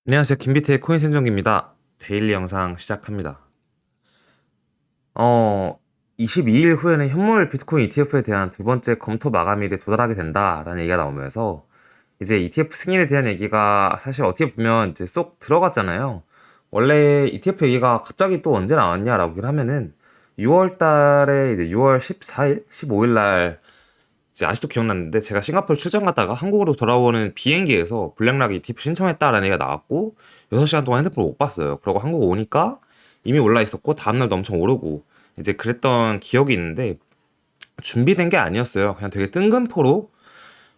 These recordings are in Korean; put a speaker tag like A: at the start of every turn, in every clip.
A: 안녕하세요. 김비트의 코인 생존기입니다. 데일리 영상 시작합니다. 22일 후에는 현물 비트코인 ETF에 대한 두 번째 검토 마감일에 도달하게 된다라는 얘기가 나오면서 이제 ETF 승인에 대한 얘기가 사실 어떻게 보면 이제 쏙 들어갔잖아요. 원래 ETF 얘기가 갑자기 또 언제 나왔냐라고 하면은 6월 달에 이제 6월 14일, 15일 날 이제 아직도 기억났는데 제가 싱가포르 출장 갔다가 한국으로 돌아오는 비행기에서 블랙락 ETF 신청했다라는 얘기가 나왔고 6시간 동안 핸드폰을 못 봤어요. 그러고 한국 오니까 이미 올라 있었고 다음날도 엄청 오르고 이제 그랬던 기억이 있는데 준비된 게 아니었어요. 그냥 되게 뜬금포로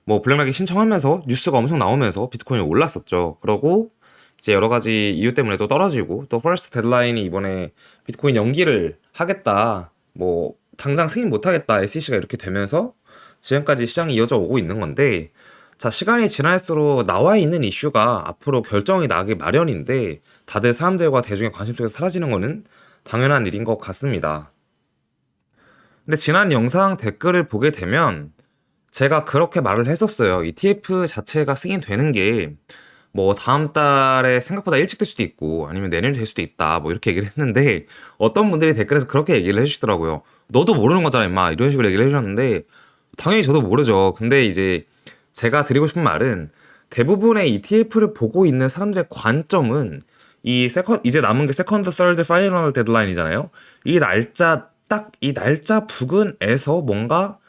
A: 뭐 블랙락이 신청하면서 뉴스가 엄청 나오면서 비트코인이 올랐었죠. 그러고 이제 여러 가지 이유 때문에 또 떨어지고 또 퍼스트 데드라인이 이번에 비트코인 연기를 하겠다. 뭐 당장 승인 못 하겠다. SEC가 이렇게 되면서 지금까지 시장이 이어져 오고 있는 건데 자, 시간이 지날수록 나와 있는 이슈가 앞으로 결정이 나기 마련인데 다들 사람들과 대중의 관심 속에서 사라지는 거는 당연한 일인 것 같습니다. 근데 지난 영상 댓글을 보게 되면 제가 그렇게 말을 했었어요. ETF 자체가 승인되는 게 뭐 다음 달에 생각보다 일찍 될 수도 있고 아니면 내년이 될 수도 있다 뭐 이렇게 얘기를 했는데 어떤 분들이 댓글에서 그렇게 얘기를 해주시더라고요. 너도 모르는 거잖아 임마 이런 식으로 얘기를 해주셨는데 당연히 저도 모르죠. 근데 이제 제가 드리고 싶은 말은 대부분의 ETF를 보고 있는 사람들의 관점은 이제 남은 게 세컨드, 서드, 파이널 데드라인이잖아요. 이 날짜 딱 이 날짜 부근에서 뭔가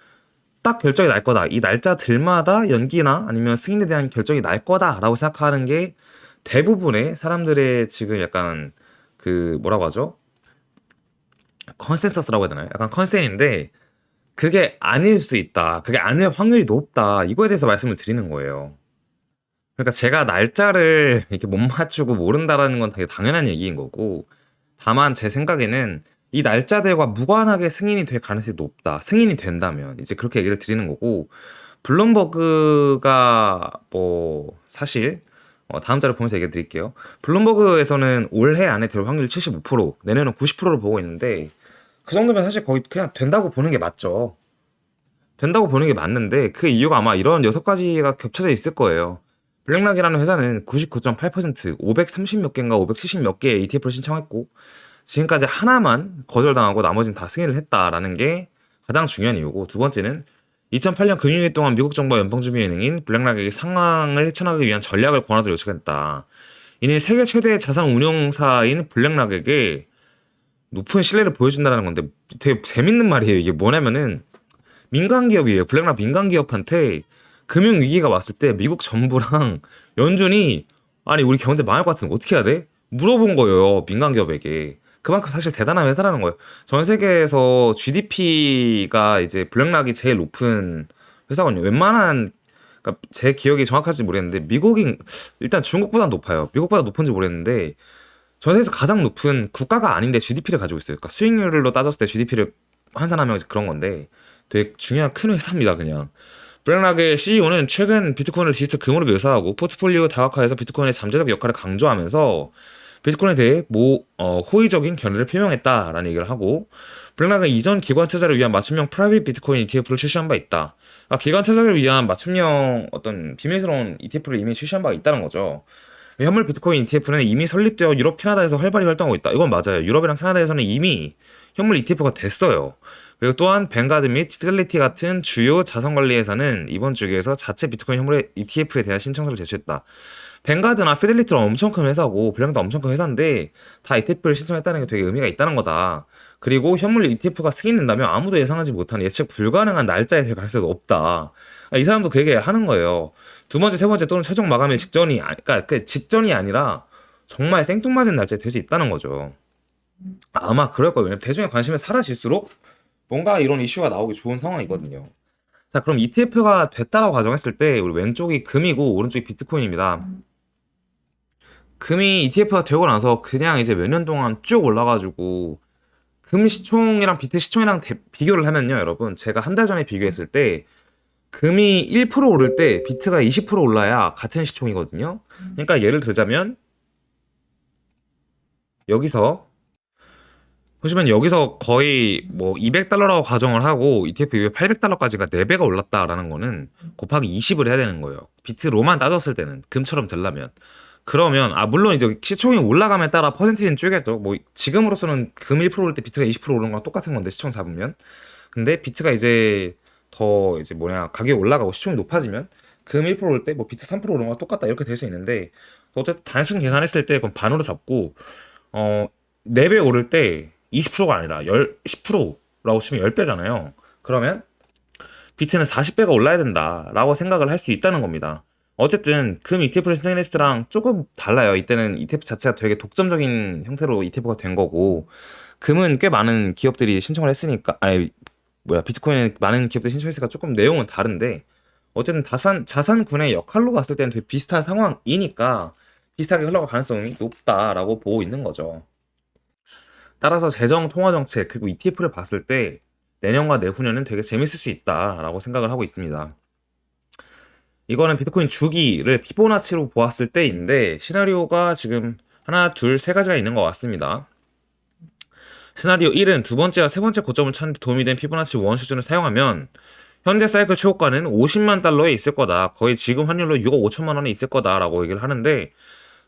A: 딱 결정이 날 거다. 이 날짜들마다 연기나 아니면 승인에 대한 결정이 날 거다라고 생각하는 게 대부분의 사람들의 지금 약간 그 뭐라고 하죠? 컨센서스라고 해야 되나요? 약간 컨센인데 그게 아닐 수 있다. 그게 아닐 확률이 높다. 이거에 대해서 말씀을 드리는 거예요. 그러니까 제가 날짜를 이렇게 못 맞추고 모른다라는 건 되게 당연한 얘기인 거고, 다만 제 생각에는 이 날짜들과 무관하게 승인이 될 가능성이 높다. 승인이 된다면 이제 그렇게 얘기를 드리는 거고, 블룸버그가 뭐 사실 다음 자료 보면서 얘기해 드릴게요. 블룸버그에서는 올해 안에 될 확률 75%, 내년은 90%를 보고 있는데 그 정도면 사실 거의 그냥 된다고 보는 게 맞죠. 된다고 보는 게 맞는데 그 이유가 아마 이런 6가지가 겹쳐져 있을 거예요. 블랙락이라는 회사는 99.8% 530 몇 개인가 570 몇 개의 ETF를 신청했고 지금까지 하나만 거절당하고 나머지는 다 승인을 했다라는 게 가장 중요한 이유고 두 번째는 2008년 금융위기 동안 미국 정부와 연방준비은행인 블랙락에게 상황을 헤쳐나가기 위한 전략을 권하도록 요청했다. 이는 세계 최대의 자산 운용사인 블랙락에게 높은 신뢰를 보여준다는 건데 되게 재밌는 말이에요. 이게 뭐냐면은 민간 기업이에요. 블랙락 민간 기업한테 금융 위기가 왔을 때 미국 정부랑 연준이 아니 우리 경제 망할 것 같은데 어떻게 해야 돼? 물어본 거예요. 민간 기업에게. 그만큼 사실 대단한 회사라는 거예요. 전 세계에서 GDP가 이제 블랙락이 제일 높은 회사거든요. 웬만한 그러니까 제 기억이 정확할지 모르겠는데 미국인 일단 중국보다 높아요. 미국보다 높은지 모르겠는데 전 세계에서 가장 높은 국가가 아닌데 GDP를 가지고 있어요. 그러니까 수익률로 따졌을 때 GDP를 환산하면 그런 건데 되게 중요한 큰 회사입니다, 그냥. 블랙락의 CEO는 최근 비트코인을 디지털 금으로 묘사하고 포트폴리오 다각화에서 비트코인의 잠재적 역할을 강조하면서 비트코인에 대해 호의적인 견해를 표명했다라는 얘기를 하고 블랙락은 이전 기관 투자를 위한 맞춤형 프라이빗 비트코인 ETF를 출시한 바 있다. 그러니까 기관 투자를 위한 맞춤형 어떤 비밀스러운 ETF를 이미 출시한 바가 있다는 거죠. 현물 비트코인 ETF는 이미 설립되어 유럽, 캐나다에서 활발히 활동하고 있다. 이건 맞아요. 유럽이랑 캐나다에서는 이미 현물 ETF가 됐어요. 그리고 또한 뱅가드 및 피델리티 같은 주요 자산관리회사는 이번 주기에서 자체 비트코인 현물 ETF에 대한 신청서를 제출했다. 뱅가드나 피델리티는 엄청 큰 회사고 블랙도 엄청 큰 회사인데 다 ETF를 신청했다는 게 되게 의미가 있다는 거다. 그리고 현물 ETF가 승인된다면 아무도 예상하지 못한 예측 불가능한 날짜에 될 가능성이 높다. 이 사람도 그 얘기 하는 거예요. 두 번째, 세 번째 또는 최종 마감일 직전이 그러니까 그 직전이 아니라 정말 생뚱맞은 날짜에 될 수 있다는 거죠. 아마 그럴 거예요. 왜냐면 대중의 관심이 사라질수록 뭔가 이런 이슈가 나오기 좋은 상황이거든요. 자, 그럼 ETF가 됐다라고 가정했을 때 우리 왼쪽이 금이고 오른쪽이 비트코인입니다. 금이 ETF가 되고 나서 그냥 이제 몇 년 동안 쭉 올라가지고 금 시총이랑 비트 시총이랑 비교를 하면요, 여러분. 제가 한 달 전에 비교했을 때 금이 1% 오를 때 비트가 20% 올라야 같은 시총이거든요. 그러니까 예를 들자면 여기서 보시면 여기서 거의 뭐 200달러라고 가정을 하고 ETF 이후에 800달러까지가 4배가 올랐다라는 거는 곱하기 20을 해야 되는 거예요. 비트로만 따졌을 때는 금처럼 되려면. 그러면 물론 이제 시총이 올라감에 따라 퍼센티지는 줄겠죠. 뭐 지금으로서는 금 1% 오를 때 비트가 20% 오르는 거랑 똑같은 건데 시총 잡으면. 근데 비트가 이제 더 이제 가격이 올라가고 시총이 높아지면 금 1% 오를 때 뭐 비트 3% 오르는 거랑 똑같다 이렇게 될 수 있는데 어쨌든 단순 계산했을 때 그건 반으로 잡고 어 4배 오를 때 20%가 아니라 10%라고 치면 10배잖아요. 그러면 비트는 40배가 올라야 된다라고 생각을 할 수 있다는 겁니다. 어쨌든 금 ETF를 신청했을 때랑 조금 달라요. 이때는 ETF 자체가 되게 독점적인 형태로 ETF가 된 거고 금은 꽤 많은 기업들이 신청을 했으니까 비트코인에 많은 기업들이 신청했으니까 조금 내용은 다른데 어쨌든 자산군의 역할로 봤을 때는 되게 비슷한 상황이니까 비슷하게 흘러갈 가능성이 높다라고 보고 있는 거죠. 따라서 재정 통화 정책 그리고 ETF를 봤을 때 내년과 내후년은 되게 재밌을 수 있다라고 생각을 하고 있습니다. 이거는 비트코인 주기를 피보나치로 보았을 때인데 시나리오가 지금 하나, 둘, 세 가지가 있는 것 같습니다. 시나리오 1은 두 번째와 세 번째 고점을 찾는 데 도움이 된 피보나치 원 수준을 사용하면 현재 사이클 최고가는 50만 달러에 있을 거다. 거의 지금 환율로 6억 5천만 원에 있을 거다라고 얘기를 하는데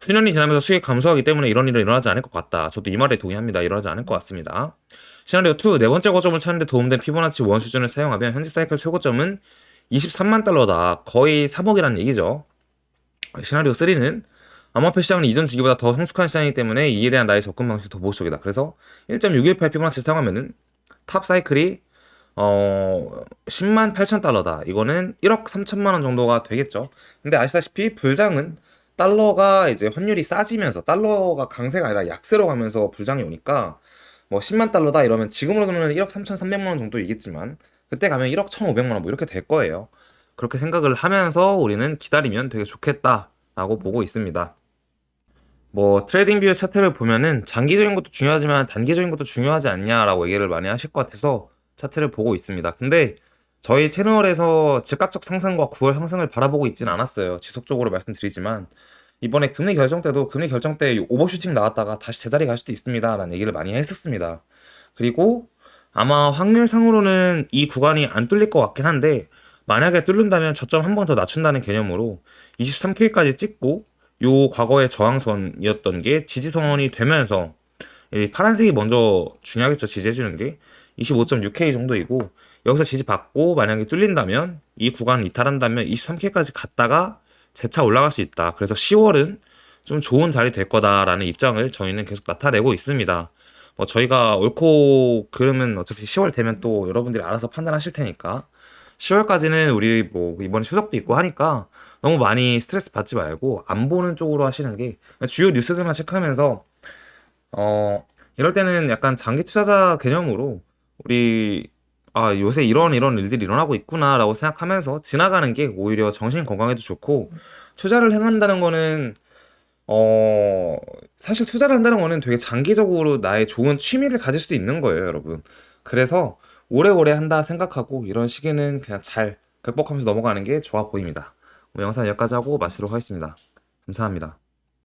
A: 수년이 지나면서 수익이 감소하기 때문에 이런 일은 일어나지 않을 것 같다. 저도 이 말에 동의합니다. 일어나지 않을 것 같습니다. 시나리오 2, 네 번째 고점을 찾는 데 도움된 피보나치 원 수준을 사용하면 현재 사이클 최고점은 23만 달러다. 거의 3억이라는 얘기죠. 시나리오 3는 암호화폐 시장은 이전 주기보다 더 성숙한 시장이기 때문에 이에 대한 나의 접근 방식이 더 보수적이다. 그래서 1.618 피보나치를 사용하면은 탑 사이클이 10만 8천 달러다. 이거는 1억 3천만 원 정도가 되겠죠. 근데 아시다시피 불장은 달러가 이제 환율이 싸지면서 달러가 강세가 아니라 약세로 가면서 불장이 오니까 뭐 10만 달러다 이러면 지금으로서는 1억 3,300만 원 정도이겠지만 그때 가면 1억 1,500만 원 뭐 이렇게 될 거예요. 그렇게 생각을 하면서 우리는 기다리면 되게 좋겠다라고 보고 있습니다. 뭐 트레이딩 뷰 차트를 보면은 장기적인 것도 중요하지만 단기적인 것도 중요하지 않냐라고 얘기를 많이 하실 것 같아서 차트를 보고 있습니다. 근데 저희 채널에서 즉각적 상승과 9월 상승을 바라보고 있지는 않았어요. 지속적으로 말씀드리지만 이번에 금리 결정 때도 금리 결정 때 오버슈팅 나왔다가 다시 제자리 갈 수도 있습니다라는 얘기를 많이 했었습니다. 그리고 아마 확률상으로는 이 구간이 안 뚫릴 것 같긴 한데 만약에 뚫는다면 저점 한 번 더 낮춘다는 개념으로 23K까지 찍고 요 과거의 저항선이었던 게 지지선이 되면서 이 파란색이 먼저 중요하겠죠. 지지해주는 게 25.6K 정도이고 여기서 지지받고 만약에 뚫린다면 이 구간 이탈한다면 23K까지 갔다가 재차 올라갈 수 있다. 그래서 10월은 좀 좋은 자리 될 거다라는 입장을 저희는 계속 나타내고 있습니다. 뭐 저희가 옳고 그르면 어차피 10월 되면 또 여러분들이 알아서 판단하실 테니까 10월까지는 우리 뭐 이번에 추석도 있고 하니까 너무 많이 스트레스 받지 말고 안 보는 쪽으로 하시는 게 주요 뉴스들만 체크하면서 이럴 때는 약간 장기 투자자 개념으로 우리 요새 이런 일들이 일어나고 있구나라고 생각하면서 지나가는 게 오히려 정신 건강에도 좋고 투자를 행한다는 거는 어 사실 투자를 한다는 거는 되게 장기적으로 나의 좋은 취미를 가질 수도 있는 거예요, 여러분. 그래서 오래오래 한다 생각하고 이런 시기는 그냥 잘 극복하면서 넘어가는 게 좋아 보입니다. 오늘 영상 여기까지 하고 마치도록 하겠습니다. 감사합니다.